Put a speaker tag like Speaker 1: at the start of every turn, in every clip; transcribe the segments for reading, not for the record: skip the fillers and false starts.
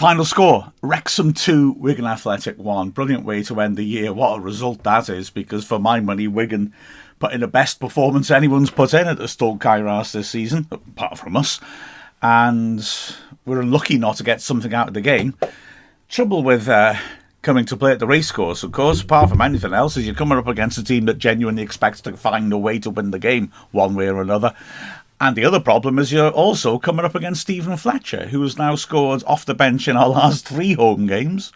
Speaker 1: final score, Wrexham 2, Wigan Athletic 1. Brilliant way to end the year. What a result that is, because for my money, Wigan put in the best performance anyone's put in at the Stoke Kairos this season, apart from us. And we're lucky not to get something out of the game. Trouble with coming to play at the racecourse, of course, apart from anything else, is you're coming up against a team that genuinely expects to find a way to win the game one way or another. And the other problem is you're also coming up against Stephen Fletcher, who has now scored off the bench in our last 3 home games,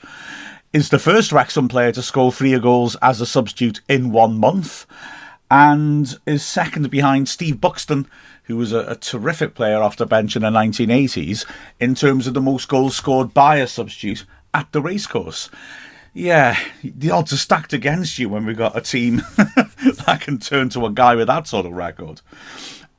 Speaker 1: is the first Wrexham player to score 3 goals as a substitute in 1 month, and is second behind Steve Buxton, who was a terrific player off the bench in the 1980s, in terms of the most goals scored by a substitute at the racecourse. Yeah, the odds are stacked against you when we've got a team that can turn to a guy with that sort of record.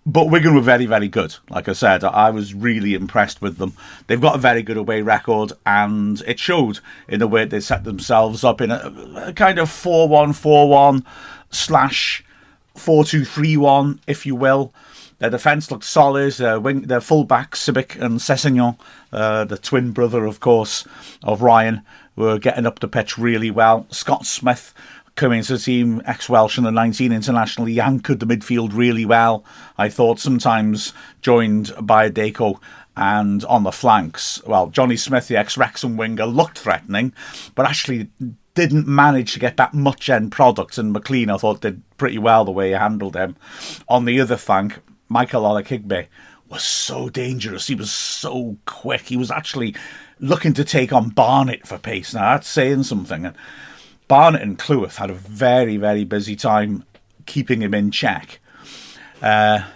Speaker 1: But Wigan were very, very good. Like I said, I was really impressed with them. They've got a very good away record, and it showed in the way they set themselves up in a kind of 4-1-4-1 / 4-2-3-1, if you will. Their defence looked solid. Their full-backs, Sibic and Sessegnon, the twin brother, of course, of Ryan, were getting up the pitch really well. Scott Smith, coming into the team, ex-Welsh and the 19 international, he anchored the midfield really well. I thought sometimes joined by Deco, and on the flanks, well, Johnny Smith, the ex-Wrexham winger, looked threatening, but actually didn't manage to get that much end product, and McLean, I thought, did pretty well the way he handled him. On the other flank, Michael Olakigbe was so dangerous. He was so quick. He was actually looking to take on Barnett for pace. Now, that's saying something. And Barnett and Cleworth had a very, very busy time keeping him in check. Their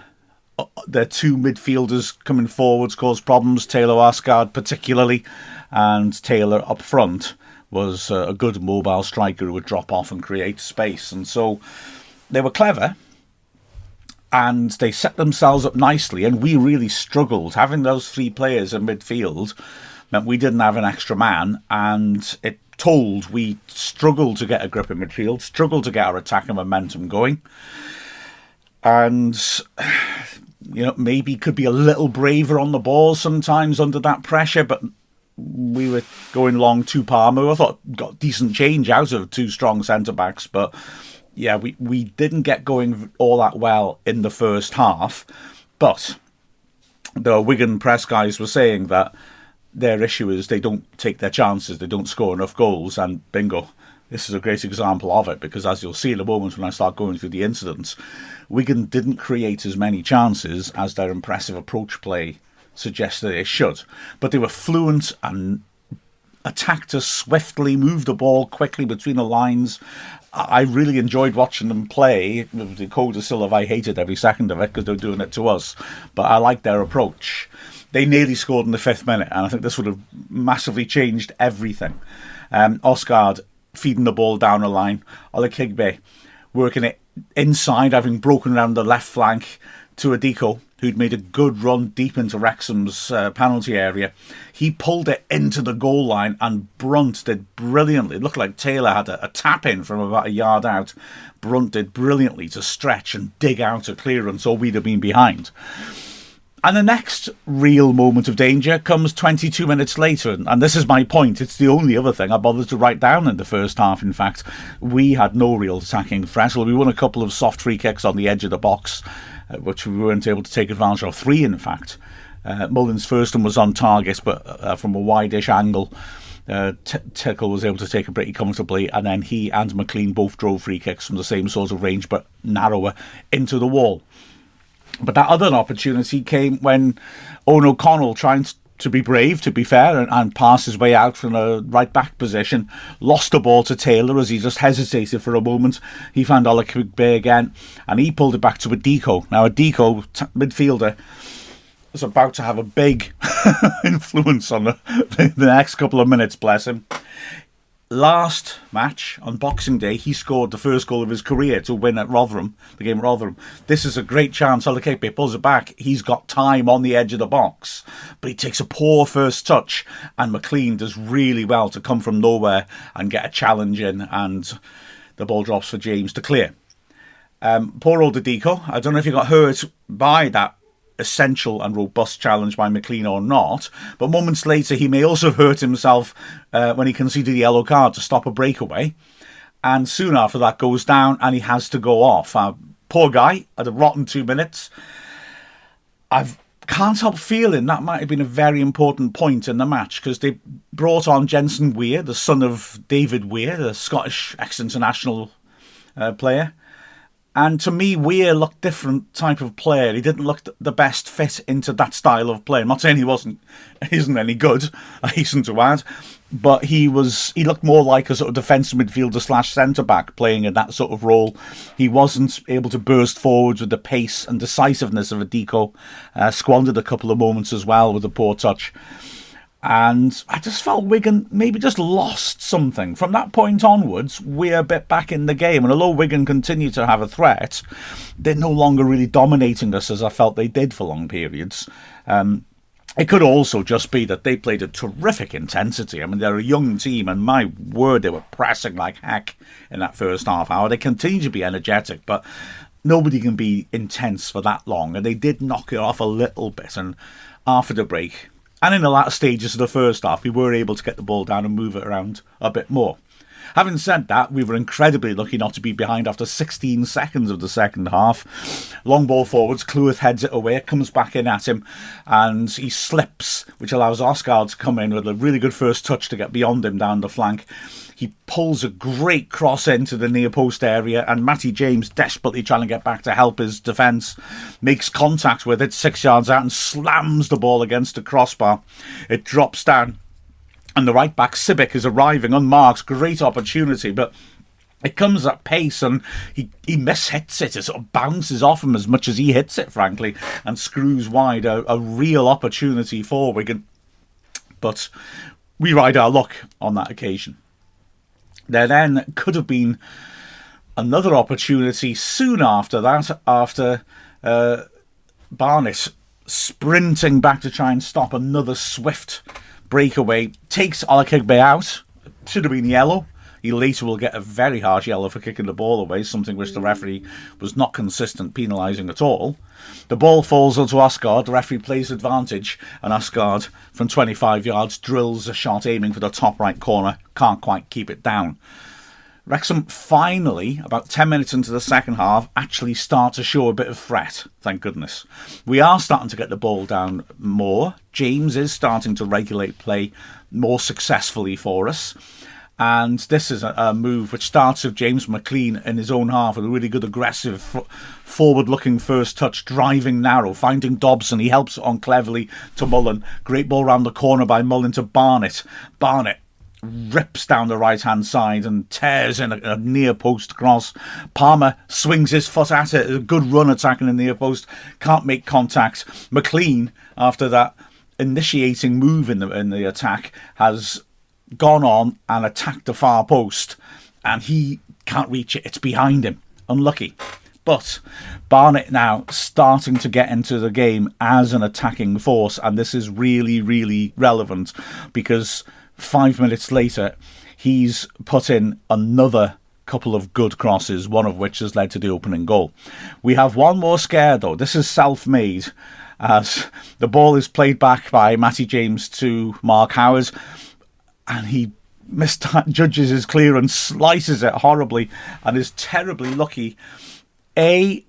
Speaker 1: 2 midfielders coming forwards caused problems. Taylor Arsgaard particularly, and Taylor up front was a good mobile striker who would drop off and create space. And so they were clever, and they set themselves up nicely, and we really struggled. Having those 3 players in midfield meant we didn't have an extra man, and it told we struggled to get a grip in midfield, struggled to get our attacking momentum going, and maybe could be a little braver on the ball sometimes under that pressure, but we were going long to Palmer. I thought got decent change out of 2 strong centre-backs, but yeah, we didn't get going all that well in the first half. But the Wigan press guys were saying that their issue is they don't take their chances, they don't score enough goals, and bingo, this is a great example of it, because as you'll see in a moment when I start going through the incidents, Wigan didn't create as many chances as their impressive approach play suggested they should. But they were fluent and attacked us swiftly, moved the ball quickly between the lines. I really enjoyed watching them play. The codicil, I hated every second of it because they were doing it to us, but I liked their approach. They nearly scored in the 5th minute, and I think this would have massively changed everything. Osgaard feeding the ball down the line. Olakigbe working it inside, having broken around the left flank to Adiko, who'd made a good run deep into Wrexham's penalty area. He pulled it into the goal line, and Brunt did brilliantly. It looked like Taylor had a tap-in from about a yard out. Brunt did brilliantly to stretch and dig out a clearance, or we'd have been behind. And the next real moment of danger comes 22 minutes later. And this is my point. It's the only other thing I bothered to write down in the first half, in fact. We had no real attacking threat. We won a couple of soft free kicks on the edge of the box, which we weren't able to take advantage of. 3, in fact. Mullins' first one was on target, but from a wide-ish angle, Tickle was able to take it pretty comfortably, and then he and McLean both drove free kicks from the same sort of range, but narrower, into the wall. But that other opportunity came when Owen O'Connell, trying to be brave, to be fair, and pass his way out from a right-back position, lost the ball to Taylor as he just hesitated for a moment. He found Olakigbe again, and he pulled it back to Adiko. Now, Adiko, midfielder, was about to have a big influence on the next couple of minutes, bless him. Last match, on Boxing Day, he scored the first goal of his career to win at Rotherham, the game at Rotherham. This is a great chance. Olakigbe pulls it back. He's got time on the edge of the box, but he takes a poor first touch, and McLean does really well to come from nowhere and get a challenge in, and the ball drops for James to clear. Poor old Adiko. I don't know if he got hurt by that essential and robust challenge by McLean or not. But moments later, he may also have hurt himself when he conceded the yellow card to stop a breakaway. And soon after that goes down and he has to go off. Poor guy, had a rotten 2 minutes. I can't help feeling that might have been a very important point in the match, because they brought on Jensen Weir, the son of David Weir, the Scottish ex-international player. And to me, Weir looked different type of player. He didn't look the best fit into that style of play. I'm not saying he isn't any good, I hasten to add, but he looked more like a sort of defensive midfielder / centre-back playing in that sort of role. He wasn't able to burst forwards with the pace and decisiveness of a Deco. Squandered a couple of moments as well with a poor touch. And I just felt Wigan maybe just lost something. From that point onwards, we're a bit back in the game. And although Wigan continue to have a threat, they're no longer really dominating us as I felt they did for long periods. It could also just be that they played a terrific intensity. I mean, they're a young team, and my word, they were pressing like heck in that first half hour. They continue to be energetic, but nobody can be intense for that long. And they did knock it off a little bit. And after the break, and in the latter stages of the first half, we were able to get the ball down and move it around a bit more. Having said that, we were incredibly lucky not to be behind after 16 seconds of the second half. Long ball forwards, Cleworth heads it away, comes back in at him, and he slips, which allows Oscar to come in with a really good first touch to get beyond him down the flank. He pulls a great cross into the near post area, and Matty James, desperately trying to get back to help his defence, makes contact with it 6 yards out and slams the ball against the crossbar. It drops down, and the right back Sibic is arriving unmarked. Great opportunity, but it comes at pace, and he mishits it. It sort of bounces off him as much as he hits it, frankly, and screws wide. A real opportunity for Wigan, but we ride our luck on that occasion. There then could have been another opportunity soon after that, after Barnett sprinting back to try and stop another swift breakaway, takes Olakigbe out. Should have been yellow. He later will get a very harsh yellow for kicking the ball away, something which the referee was not consistent penalising at all. The ball falls onto Oscar, the referee plays advantage, and Oscar from 25 yards drills a shot aiming for the top right corner, can't quite keep it down. Wrexham finally, about 10 minutes into the second half, actually start to show a bit of threat, thank goodness. We are starting to get the ball down more. James is starting to regulate play more successfully for us. And this is a move which starts with James McLean in his own half with a really good aggressive forward-looking first touch, driving narrow, finding Dobson. He helps it on cleverly to Mullen. Great ball round the corner by Mullen to Barnett. Barnett rips down the right-hand side and tears in a near-post cross. Palmer swings his foot at it. A good run attacking the near post. Can't make contact. McLean, after that initiating move in the attack, has gone on and attacked the far post, and he can't reach it. It's behind him. Unlucky. But Barnett now starting to get into the game as an attacking force, and this is really, really relevant because 5 minutes later he's put in another couple of good crosses, one of which has led to the opening goal. We have one more scare though. This is self-made, as the ball is played back by Matty James to Mark Howard, and he misjudges his clearance, slices it horribly, and is terribly lucky, A,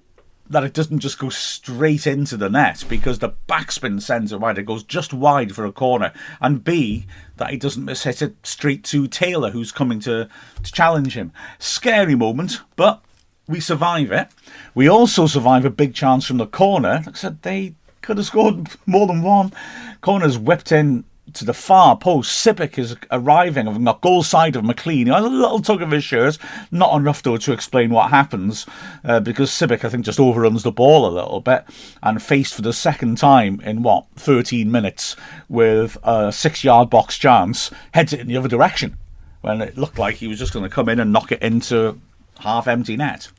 Speaker 1: that it doesn't just go straight into the net because the backspin sends it wide. It goes just wide for a corner. And B, that he doesn't mishit it straight to Taylor, who's coming to challenge him. Scary moment, but we survive it. We also survive a big chance from the corner. Like I said, they could have scored more than one. Corner's whipped in to the far post. Sibic is arriving, having got goal side of McLean. He has a little tug of his shirt, not enough though to explain what happens, because Sibic I think just overruns the ball a little bit and faced for the second time in 13 minutes with a 6-yard box chance, heads it in the other direction when it looked like he was just going to come in and knock it into half empty net.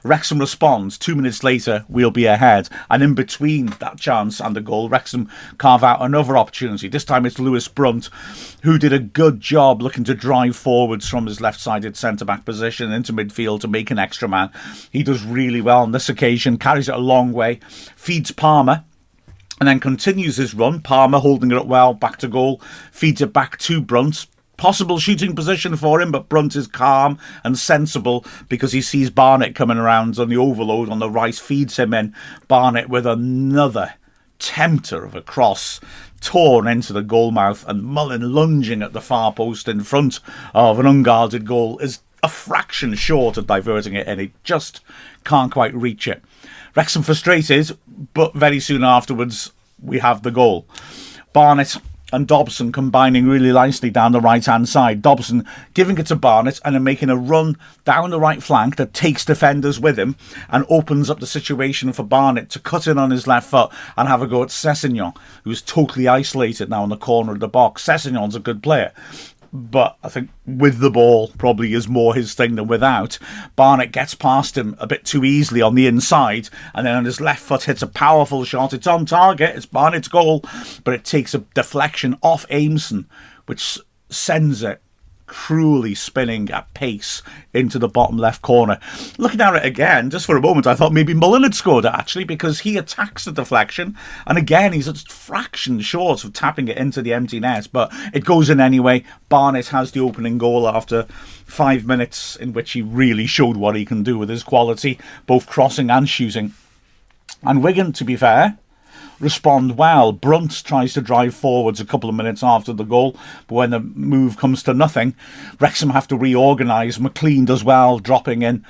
Speaker 1: Wrexham responds. 2 minutes later, we'll be ahead. And in between that chance and the goal, Wrexham carve out another opportunity. This time it's Lewis Brunt, who did a good job looking to drive forwards from his left-sided centre-back position into midfield to make an extra man. He does really well on this occasion, carries it a long way, feeds Palmer, and then continues his run. Palmer holding it up well, back to goal, feeds it back to Brunt. Possible shooting position for him, but Brunt is calm and sensible because he sees Barnett coming around on the overload on the right, feeds him in. Barnett with another tempter of a cross torn into the goal mouth, and Mullin lunging at the far post in front of an unguarded goal is a fraction short of diverting it, and he just can't quite reach it. Wrexham frustrated, but very soon afterwards we have the goal. Barnett and Dobson combining really nicely down the right-hand side. Dobson giving it to Barnett and then making a run down the right flank that takes defenders with him and opens up the situation for Barnett to cut in on his left foot and have a go at Sessegnon, who's totally isolated now in the corner of the box. Sessegnon's a good player, but I think with the ball probably is more his thing than without. Barnett gets past him a bit too easily on the inside, and then on his left foot hits a powerful shot. It's on target, it's Barnett's goal, but it takes a deflection off Aimson, which sends it cruelly spinning at pace into the bottom left corner. Looking at it again, just for a moment, I thought maybe Mullin had scored it, actually, because he attacks the deflection, and again, he's a fraction short of tapping it into the empty net, but it goes in anyway. Barnett has the opening goal after 5 minutes in which he really showed what he can do with his quality, both crossing and shooting. And Wigan, to be fair, respond well. Brunt tries to drive forwards a couple of minutes after the goal, but when the move comes to nothing, Wrexham have to reorganise. McLean does well, dropping in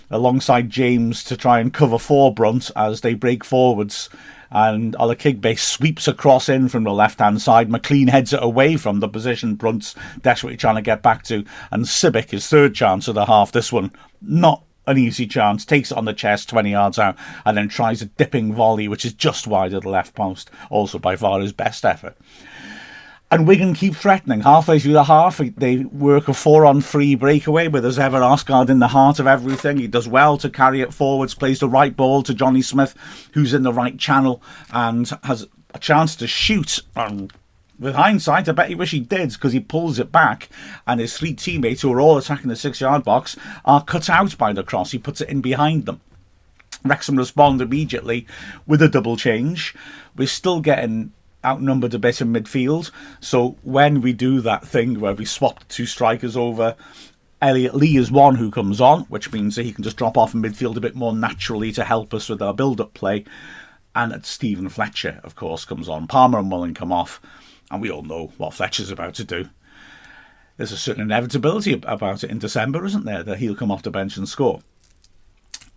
Speaker 1: alongside James to try and cover for Brunt as they break forwards, and Olakigbe sweeps across in from the left-hand side. McLean heads it away from the position Brunt's desperately trying to get back to, and Sibic, his third chance of the half, this one not an easy chance, takes it on the chest 20 yards out and then tries a dipping volley which is just wide of the left post, also by far his best effort. And Wigan keep threatening. Halfway through the half, they work a 4-on-3 breakaway with as ever Arsgaard in the heart of everything. He does well to carry it forwards, plays the right ball to Johnny Smith, who's in the right channel and has a chance to shoot. With hindsight, I bet he wish he did, because he pulls it back and his three teammates, who are all attacking the 6-yard box, are cut out by the cross. He puts it in behind them. Wrexham respond immediately with a double change. We're still getting outnumbered a bit in midfield, so when we do that thing where we swap the two strikers over, Elliot Lee is one who comes on, which means that he can just drop off in midfield a bit more naturally to help us with our build-up play. And Stephen Fletcher, of course, comes on. Palmer and Mullin come off. And we all know what Fletcher's about to do. There's a certain inevitability about it in December, isn't there, that he'll come off the bench and score.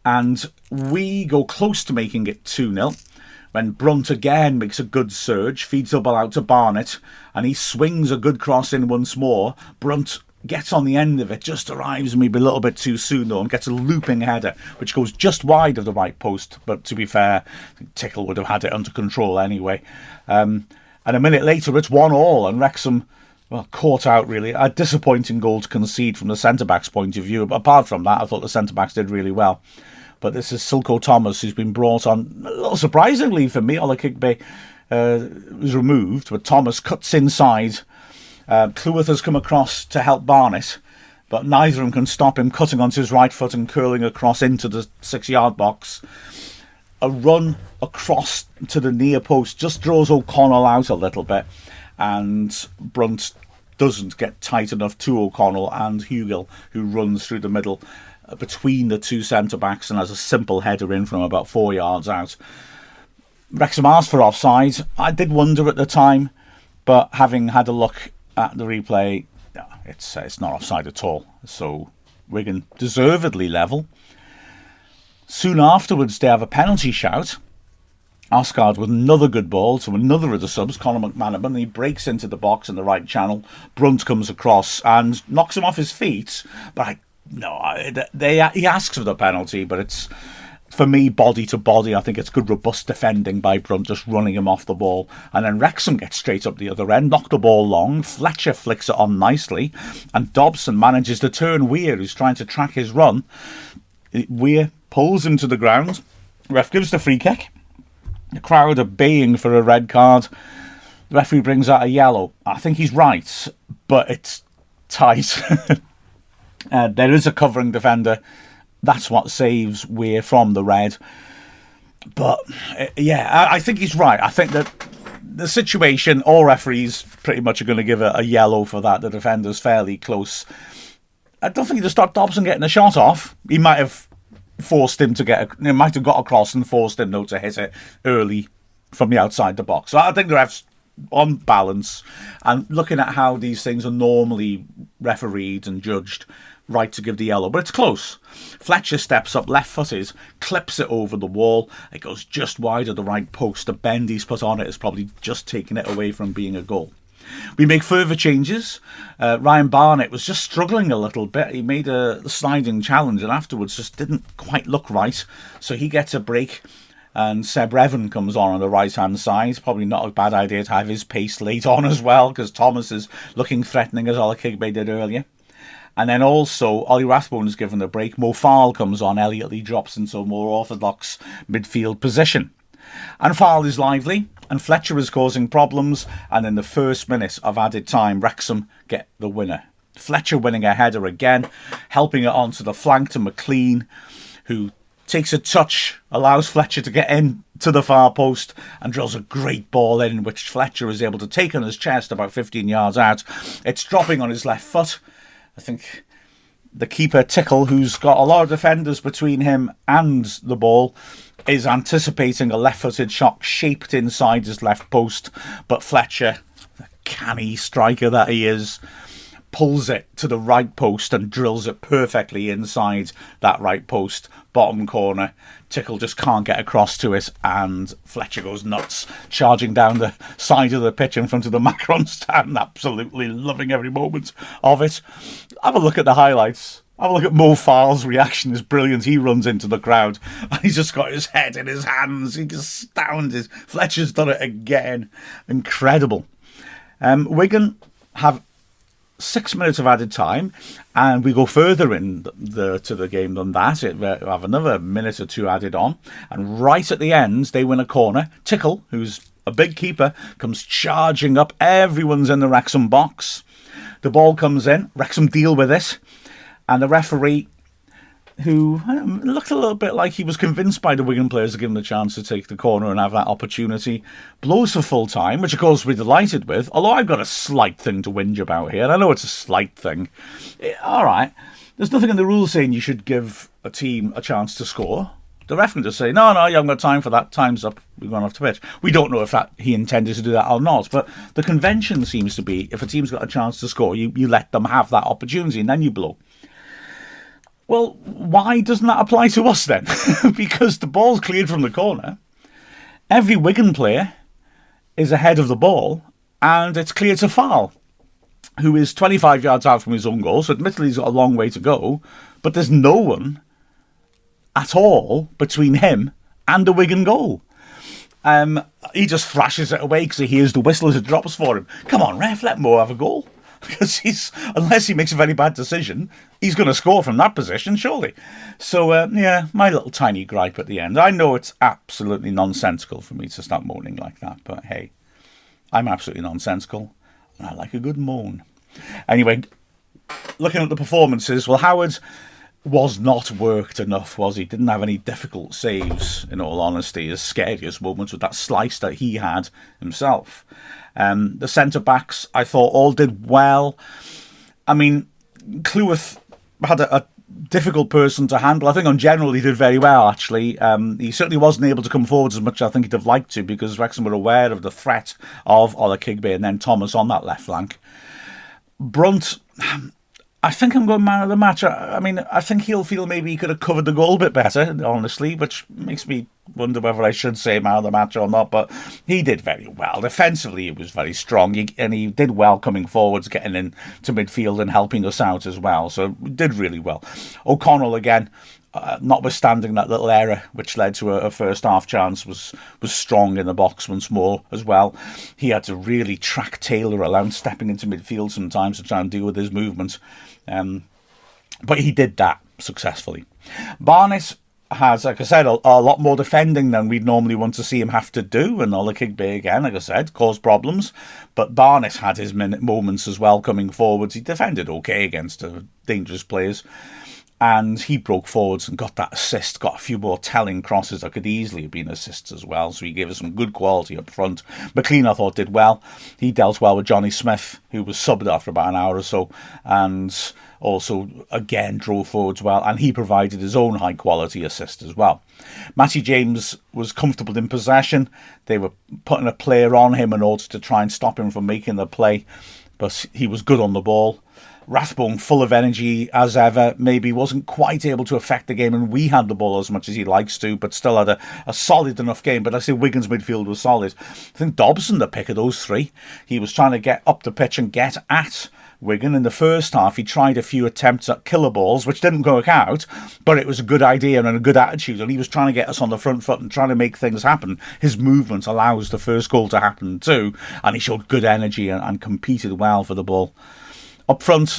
Speaker 1: And we go close to making it 2-0 when Brunt again makes a good surge, feeds the ball out to Barnett, and he swings a good cross in once more. Brunt gets on the end of it, just arrives maybe a little bit too soon though, and gets a looping header, which goes just wide of the right post. But to be fair, Tickle would have had it under control anyway. And a minute later, it's 1-1, and Wrexham, well, caught out really. A disappointing goal to concede from the centre-back's point of view. But apart from that, I thought the centre-backs did really well. But this is Silko Thomas, who's been brought on, a little surprisingly for me. Olakigbe was removed, but Thomas cuts inside. Cleworth has come across to help Barnett, but neither of them can stop him cutting onto his right foot and curling across into the 6-yard box. A run across to the near post just draws O'Connell out a little bit, and Brunt doesn't get tight enough to O'Connell and Hugill, who runs through the middle between the two centre-backs and has a simple header in from about 4 yards out. Wrexham asked for offside. I did wonder at the time, but having had a look at the replay, it's not offside at all. So Wigan deservedly level. Soon afterwards, they have a penalty shout. Arsgaard with another good ball to another of the subs, Conor McManaman. He breaks into the box in the right channel. Brunt comes across and knocks him off his feet. But he asks for the penalty, but it's, for me, body to body. I think it's good, robust defending by Brunt, just running him off the ball. And then Wrexham gets straight up the other end, knock the ball long. Fletcher flicks it on nicely, and Dobson manages to turn Weir, who's trying to track his run. Weir pulls him to the ground. Ref gives the free kick. The crowd are baying for a red card. The referee brings out a yellow. I think he's right, but it's tight. There is a covering defender. That's what saves Weir from the red. But, yeah, I think he's right. I think that the situation, all referees pretty much are going to give a yellow for that. The defender's fairly close. I don't think he'd have stopped Dobson getting a shot off. He might have forced him to he might have got across and forced him, though, to hit it early from the outside the box. So I think the refs, on balance, and looking at how these things are normally refereed and judged, right to give the yellow, but it's close. Fletcher steps up left-footed, clips it over the wall. It goes just wide of the right post. The bend he's put on it is probably just taking it away from being a goal. We make further changes. Ryan Barnett was just struggling a little bit. He made a sliding challenge and afterwards just didn't quite look right. So he gets a break and Seb Revan comes on the right-hand side. Probably not a bad idea to have his pace late on as well, because Thomas is looking threatening, as Ola Kigbe did earlier. And then also, Ollie Rathbone is given a break. Mo Farrell comes on. Elliot Lee drops into a more orthodox midfield position. And Farrell is lively, and Fletcher is causing problems. And in the first minute of added time, Wrexham get the winner. Fletcher winning a header again, helping it onto the flank to McLean, who takes a touch, allows Fletcher to get in to the far post and drills a great ball in, which Fletcher is able to take on his chest about 15 yards out. It's dropping on his left foot. I think the keeper, Tickle, who's got a lot of defenders between him and the ball, is anticipating a left-footed shot shaped inside his left post. But Fletcher, the canny striker that he is, pulls it to the right post and drills it perfectly inside that right post, bottom corner. Tickle just can't get across to it, and Fletcher goes nuts, charging down the side of the pitch in front of the Macron stand, absolutely loving every moment of it. Have a look at the highlights. Have a look at Mo Farrell's reaction. Is brilliant. He runs into the crowd and he's just got his head in his hands. He's astounded. Fletcher's done it again. Incredible. Wigan have 6 minutes of added time, and we go further to the game than that. We have another minute or two added on, and right at the end they win a corner. Tickle, who's a big keeper, comes charging up. Everyone's in the Wrexham box. The ball comes in. Wrexham deal with it, and the referee, who looked a little bit like he was convinced by the Wigan players to give him the chance to take the corner and have that opportunity, blows for full time, which of course we're delighted with, although I've got a slight thing to whinge about here, and I know it's a slight thing. Alright, there's nothing in the rules saying you should give a team a chance to score. The ref can just say, no, you haven't got time for that, time's up, we've gone off the pitch. We don't know if he intended to do that or not, but the convention seems to be, if a team's got a chance to score, you let them have that opportunity and then you blow. Well, why doesn't that apply to us then? Because the ball's cleared from the corner. Every Wigan player is ahead of the ball, and it's clear to Farrell, who is 25 yards out from his own goal. So admittedly, he's got a long way to go, but there's no one at all between him and the Wigan goal. He just thrashes it away because he hears the whistle as it drops for him. Come on, ref, let Mo have a goal. Because unless he makes a very bad decision, he's going to score from that position, surely. So, yeah, my little tiny gripe at the end. I know it's absolutely nonsensical for me to start moaning like that, but hey, I'm absolutely nonsensical, and I like a good moan. Anyway, looking at the performances, well, Howard was not worked enough, was he? Didn't have any difficult saves, in all honesty. His scariest moments with that slice that he had himself. The centre-backs, I thought, all did well. I mean, Cleworth had a difficult person to handle. I think on general he did very well, actually. He certainly wasn't able to come forward as much as I think he'd have liked to, because Wrexham were aware of the threat of Ola Kigbe and then Thomas on that left flank. Brunt, I think I'm going man of the match. I mean, I think he'll feel maybe he could have covered the goal a bit better, honestly, which makes me wonder whether I should say man of the match or not, but he did very well. Defensively, he was very strong, and he did well coming forwards, getting into midfield and helping us out as well, so did really well. O'Connell, again, notwithstanding that little error which led to a first half chance, was strong in the box once more as well. He had to really track Taylor around, stepping into midfield sometimes to try and deal with his movement, but he did that successfully. Barnett has, like I said, a lot more defending than we'd normally want to see him have to do, and Ola Kigbe, again, like I said, caused problems, but Barnett had his moments as well coming forwards. He defended okay against dangerous players. And he broke forwards and got that assist, got a few more telling crosses that could easily have been assists as well. So he gave us some good quality up front. McLean, I thought, did well. He dealt well with Johnny Smith, who was subbed after about an hour or so, and also, again, drove forwards well. And he provided his own high-quality assist as well. Matty James was comfortable in possession. They were putting a player on him in order to try and stop him from making the play, but he was good on the ball. Rathbone, full of energy as ever, maybe wasn't quite able to affect the game, and we had the ball as much as he likes to, but still had a solid enough game. But I say Wigan's midfield was solid. I think Dobson, the pick of those three, he was trying to get up the pitch and get at Wigan. In the first half, he tried a few attempts at killer balls, which didn't work out, but it was a good idea and a good attitude, and he was trying to get us on the front foot and trying to make things happen. His movement allows the first goal to happen too, and he showed good energy and competed well for the ball. Up front,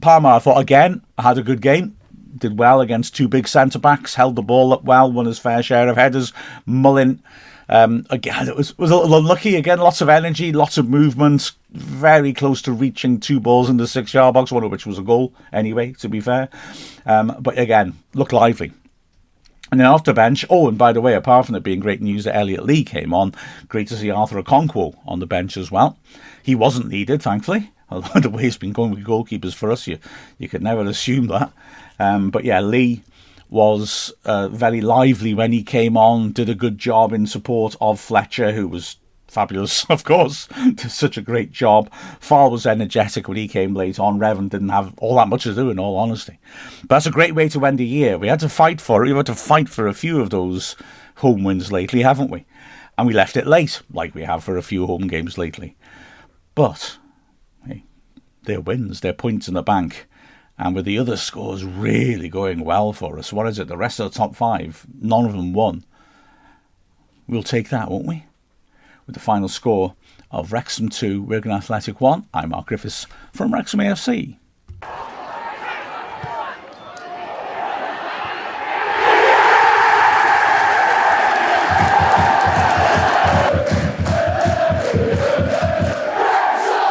Speaker 1: Palmer, I thought, again, had a good game. Did well against two big centre-backs, held the ball up well, won his fair share of headers. Mullin, again, it was a little unlucky. Again, lots of energy, lots of movement, very close to reaching two balls in the 6-yard box, one of which was a goal anyway, to be fair. But again, looked lively. And then off the bench, and by the way, apart from it being great news that Elliot Lee came on, great to see Arthur Okonkwo on the bench as well. He wasn't needed, thankfully. Although the way it's been going with goalkeepers for us, you could never assume that. But yeah, Lee was very lively when he came on, did a good job in support of Fletcher, who was fabulous, of course, did such a great job. Farr was energetic when he came late on. Revan didn't have all that much to do, in all honesty. But that's a great way to end the year. We had to fight for it. We had to fight for a few of those home wins lately, haven't we? And we left it late, like we have for a few home games lately. But they're wins, they're points in the bank. And with the other scores really going well for us, what is it? The rest of the top 5, none of them won. We'll take that, won't we? With the final score of Wrexham 2, Wigan Athletic 1, I'm Mark Griffiths from Wrexham AFC.